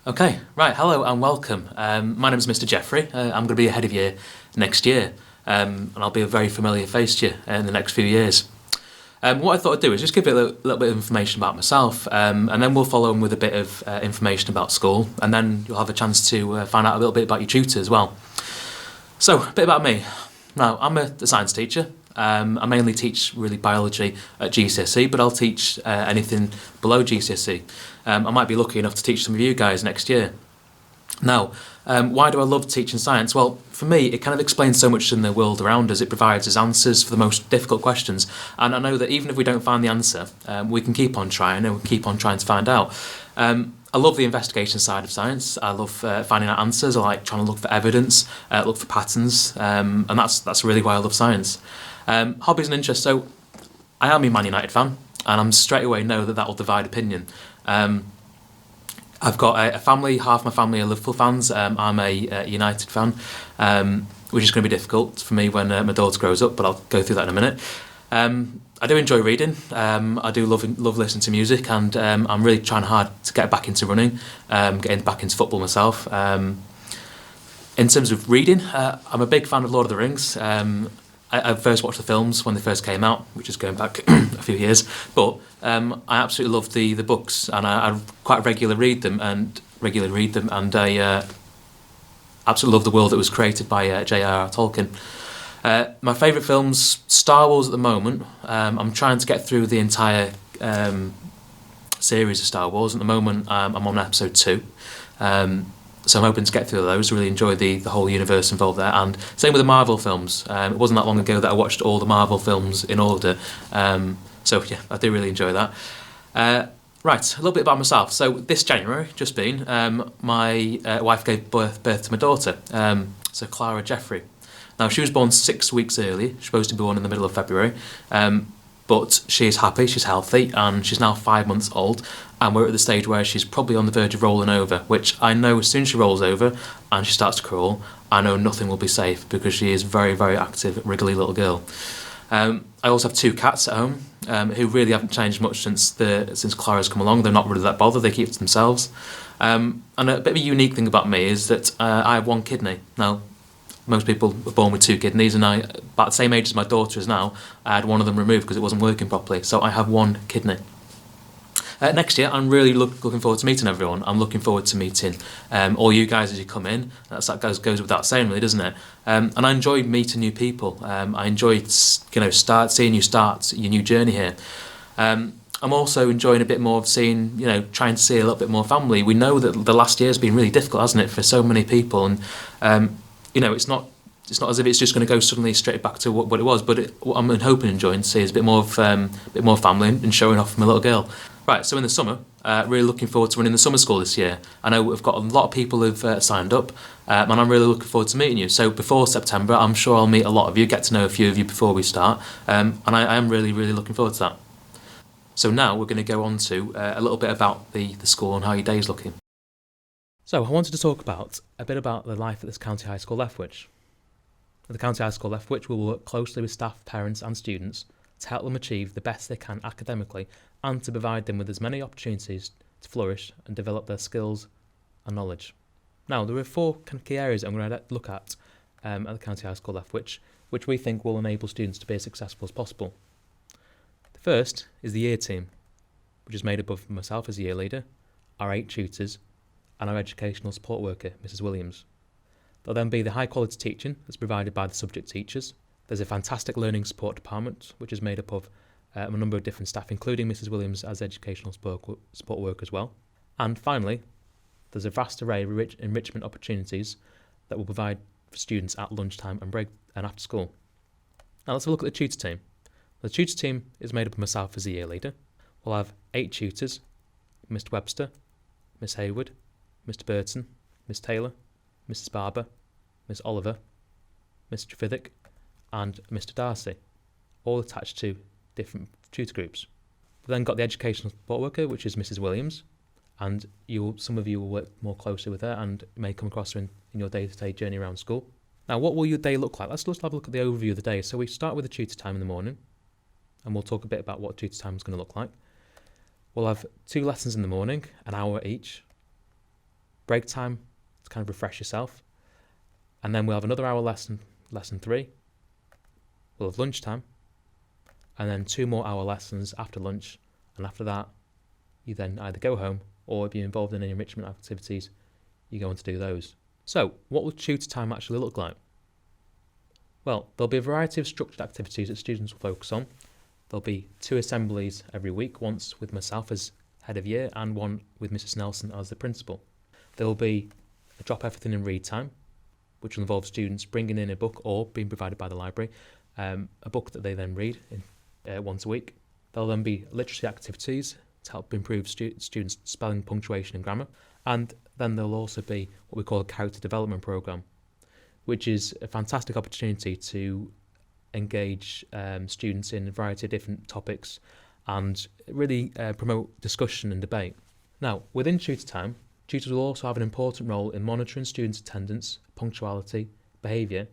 Okay, right. Hello and welcome. My name is Mr. Jeffrey. I'm going to be a head of year next year, and I'll be a very familiar face to you in the next few years. What I thought I'd do is just give you a little bit of information about myself, and then we'll follow on with a bit of information about school, and then you'll have a chance to find out a little bit about your tutor as well. So, a bit about me. Now, I'm a science teacher. I mainly teach really biology at GCSE, but I'll teach anything below GCSE. I might be lucky enough to teach some of you guys next year. Now, why do I love teaching science? Well, for me, it kind of explains so much in the world around us. It provides us answers for the most difficult questions. And I know that even if we don't find the answer, we can keep on trying and we keep on trying to find out. I love the investigation side of science. I love finding out answers. I like trying to look for evidence, look for patterns, and that's really why I love science. Hobbies and interests. So I am a Man United fan, and I'm straight away know that will divide opinion. I've got a family, half my family are Liverpool fans. I'm a United fan, which is going to be difficult for me when my daughter grows up, but I'll go through that in a minute. I do enjoy reading. I do love listening to music, and I'm really trying hard to get back into running, getting back into football myself. In terms of reading, I'm a big fan of Lord of the Rings. I first watched the films when they first came out, which is going back a few years. But I absolutely love the books, and I quite regularly read them, and I absolutely love the world that was created by J.R.R. Tolkien. My favourite films, Star Wars at the moment. I'm trying to get through the entire series of Star Wars. At the moment, I'm on episode 2. So I'm hoping to get through those, really enjoy the whole universe involved there. And same with the Marvel films. It wasn't that long ago that I watched all the Marvel films in order. So yeah, I do really enjoy that. Right, a little bit about myself. So this January, just been, my wife gave birth to my daughter, so Clara Jeffrey. Now, she was born 6 weeks early. She's supposed to be born in the middle of February. But she's happy, she's healthy, and she's now 5 months old. And we're at the stage where she's probably on the verge of rolling over, which I know as soon as she rolls over and she starts to crawl, I know nothing will be safe because she is very, very active, wriggly little girl. I also have 2 cats at home who really haven't changed much since Clara's come along. They're not really that bothered, they keep to themselves. And a bit of a unique thing about me is that I have 1 kidney. Now, most people are born with 2 kidneys, and I, about the same age as my daughter is now, I had one of them removed because it wasn't working properly. So I have 1 kidney. Next year, I'm really looking forward to meeting everyone. I'm looking forward to meeting all you guys as you come in. That goes without saying, really, doesn't it? And I enjoy meeting new people. I enjoy, seeing you start your new journey here. I'm also enjoying a bit more of seeing, trying to see a little bit more family. We know that the last year has been really difficult, hasn't it, for so many people, and it's not as if it's just going to go suddenly straight back to what it was. But what I'm hoping and enjoying to see is a bit more family and showing off my little girl. Right, so in the summer, really looking forward to running the summer school this year. I know we've got a lot of people who've signed up, and I'm really looking forward to meeting you. So before September, I'm sure I'll meet a lot of you, get to know a few of you before we start, and I am really, really looking forward to that. So now we're going to go on to a little bit about the school and how your day's looking. So I wanted to talk a bit about the life at this County High School Lethbridge. At the County High School Lethbridge, we will work closely with staff, parents and students to help them achieve the best they can academically and to provide them with as many opportunities to flourish and develop their skills and knowledge. Now, there are 4 key areas that I'm going to look at the County High School Lethbridge, which we think will enable students to be as successful as possible. The first is the year team, which is made up of myself as a year leader, our 8 tutors, and our educational support worker, Mrs. Williams. There'll then be the high quality teaching that's provided by the subject teachers. There's a fantastic learning support department, which is made up of a number of different staff, including Mrs. Williams as educational support worker as well. And finally, there's a vast array of enrichment opportunities that will provide for students at lunchtime and break and after school. Now let's have a look at the tutor team. The tutor team is made up of myself as a year leader. We'll have 8 tutors: Mr. Webster, Miss Hayward, Mr. Burton, Miss Taylor, Mrs. Barber, Miss Oliver, Mr. Fiddick, and Mr. Darcy, all attached to different tutor groups. We've then got the educational support worker, which is Mrs. Williams, and some of you will work more closely with her and may come across her in your day-to-day journey around school. Now, what will your day look like? Let's just have a look at the overview of the day. So we start with the tutor time in the morning, and we'll talk a bit about what tutor time is going to look like. We'll have 2 lessons in the morning, an hour each. break time to kind of refresh yourself, and then we'll have another hour lesson 3. We'll have lunchtime, and then 2 more hour lessons after lunch, and after that you then either go home, or if you're involved in any enrichment activities, you go on to do those. So what will tutor time actually look like? Well, there'll be a variety of structured activities that students will focus on. There'll be 2 assemblies every week, once with myself as head of year and one with Mrs Nelson as the principal. There will be a drop everything and read time, which will involve students bringing in a book or being provided by the library, a book that they then read once a week. There'll then be literacy activities to help improve students' spelling, punctuation and grammar. And then there'll also be what we call a character development programme, which is a fantastic opportunity to engage students in a variety of different topics and really promote discussion and debate. Now, within tutor time, tutors will also have an important role in monitoring students' attendance, punctuality, behaviour,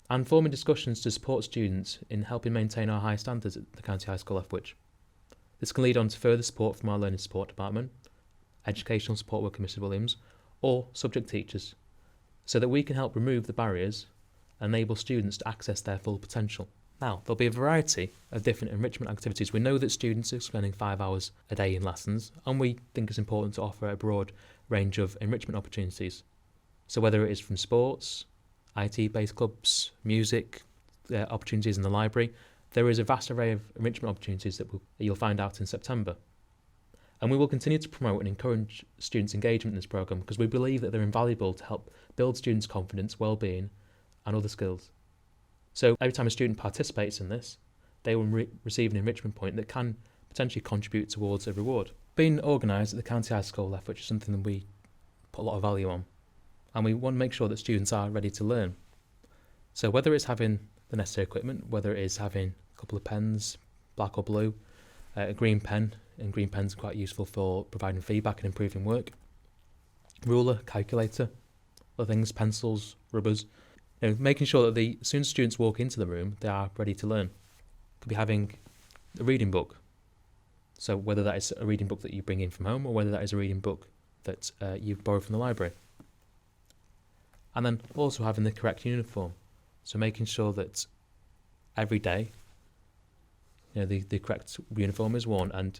and forming discussions to support students in helping maintain our high standards at the County High School Lethbridge. This can lead on to further support from our Learning Support Department, Educational Support Worker Mrs Williams, or subject teachers, so that we can help remove the barriers and enable students to access their full potential. Now, there'll be a variety of different enrichment activities. We know that students are spending 5 hours a day in lessons, and we think it's important to offer a broad range of enrichment opportunities. So whether it is from sports, IT-based clubs, music, opportunities in the library, there is a vast array of enrichment opportunities that you'll find out in September. And we will continue to promote and encourage students' engagement in this programme because we believe that they're invaluable to help build students' confidence, well-being and other skills. So every time a student participates in this, they will receive an enrichment point that can potentially contribute towards a reward. Being organised at the County High School Lethbridge is something that we put a lot of value on, and we want to make sure that students are ready to learn. So whether it's having the necessary equipment, whether it is having a couple of pens, black or blue, a green pen, and green pens are quite useful for providing feedback and improving work, ruler, calculator, other things, pencils, rubbers, making sure that as soon as students walk into the room, they are ready to learn. Could be having a reading book. So whether that is a reading book that you bring in from home or whether that is a reading book that you borrow from the library. And then also having the correct uniform. So making sure that every day, the correct uniform is worn, and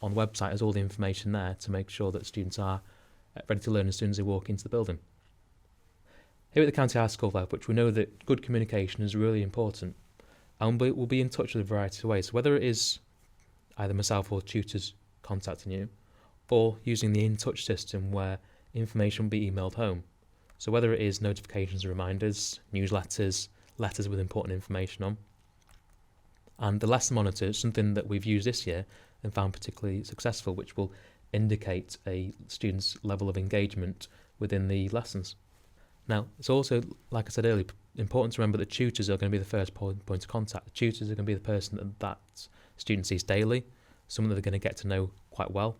on the website is all the information there to make sure that students are ready to learn as soon as they walk into the building. Here at the County High School Lethbridge, we know that good communication is really important, and we'll be in touch with a variety of ways. So whether it is either myself or tutors contacting you, or using the in-touch system where information will be emailed home. So whether it is notifications and reminders, newsletters, letters with important information on. And the lesson monitor is something that we've used this year and found particularly successful, which will indicate a student's level of engagement within the lessons. Now, it's also, like I said earlier, important to remember that tutors are going to be the first point of contact. The tutors are going to be the person that student sees daily, someone that they're going to get to know quite well,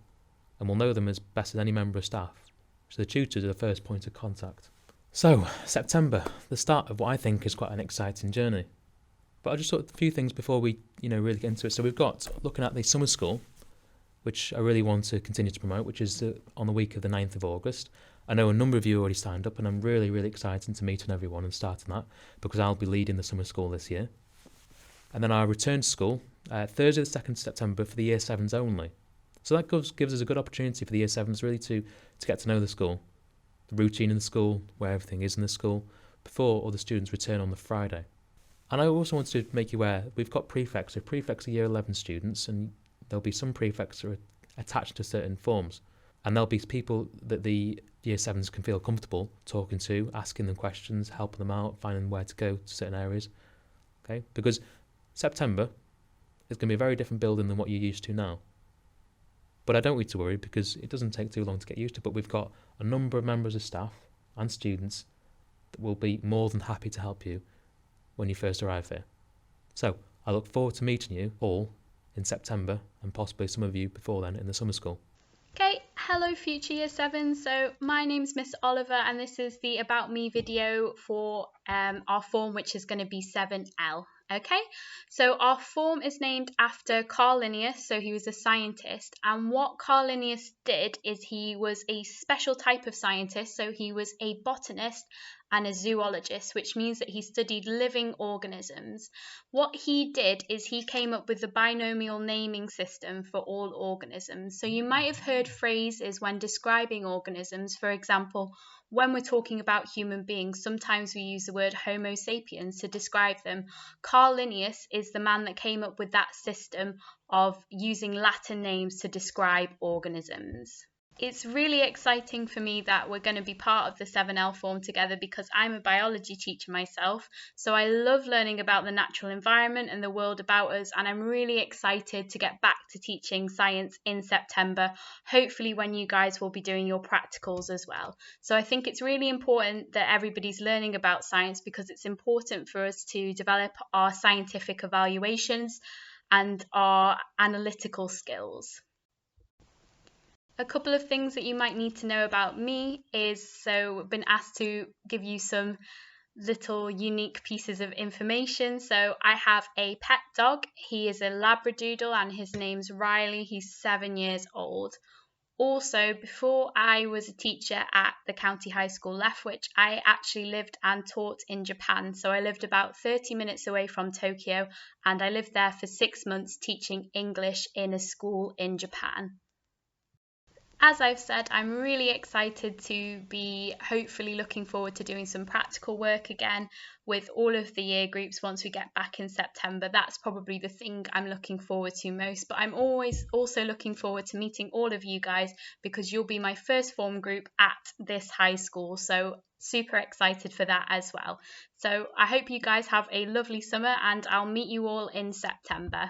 and will know them as best as any member of staff. So the tutors are the first point of contact. So, September, the start of what I think is quite an exciting journey. But I just thought a few things before we, really get into it. So we've got looking at the summer school, which I really want to continue to promote, which is on the week of the 9th of August. I know a number of you already signed up, and I'm really, really excited to meet on everyone and starting that because I'll be leading the summer school this year. And then our return to school, Thursday the 2nd of September for the Year 7s only. So that gives us a good opportunity for the Year 7s really to get to know the school, the routine in the school, where everything is in the school, before all the students return on the Friday. And I also wanted to make you aware, we've got prefects. So prefects are Year 11 students, and there'll be some prefects that are attached to certain forms. And there'll be people that the Year 7s can feel comfortable talking to, asking them questions, helping them out, finding where to go to certain areas. Okay? Because September is going to be a very different building than what you're used to now. But I don't need to worry because it doesn't take too long to get used to. But we've got a number of members of staff and students that will be more than happy to help you when you first arrive here. So I look forward to meeting you all in September and possibly some of you before then in the summer school. Okay, hello future Year 7. So my name's Miss Oliver and this is the About Me video for our form, which is going to be 7L. Okay, so our form is named after Carl Linnaeus, so he was a scientist. And what Carl Linnaeus did is he was a special type of scientist, so he was a botanist and a zoologist, which means that he studied living organisms. What he did is he came up with the binomial naming system for all organisms. So you might have heard phrases when describing organisms, for example, when we're talking about human beings, sometimes we use the word Homo sapiens to describe them. Carl Linnaeus is the man that came up with that system of using Latin names to describe organisms. It's really exciting for me that we're going to be part of the 7L form together because I'm a biology teacher myself. So I love learning about the natural environment and the world about us. And I'm really excited to get back to teaching science in September, hopefully when you guys will be doing your practicals as well. So I think it's really important that everybody's learning about science because it's important for us to develop our scientific evaluations and our analytical skills. A couple of things that you might need to know about me is, so I've been asked to give you some little unique pieces of information. So I have a pet dog. He is a Labradoodle and his name's Riley. He's 7 years old. Also, before I was a teacher at the County High School Lethwich, I actually lived and taught in Japan. So I lived about 30 minutes away from Tokyo and I lived there for 6 months teaching English in a school in Japan. As I've said, I'm really excited to be hopefully looking forward to doing some practical work again with all of the year groups once we get back in September. That's probably the thing I'm looking forward to most, but I'm always also looking forward to meeting all of you guys because you'll be my first form group at this high school. So super excited for that as well. So I hope you guys have a lovely summer and I'll meet you all in September.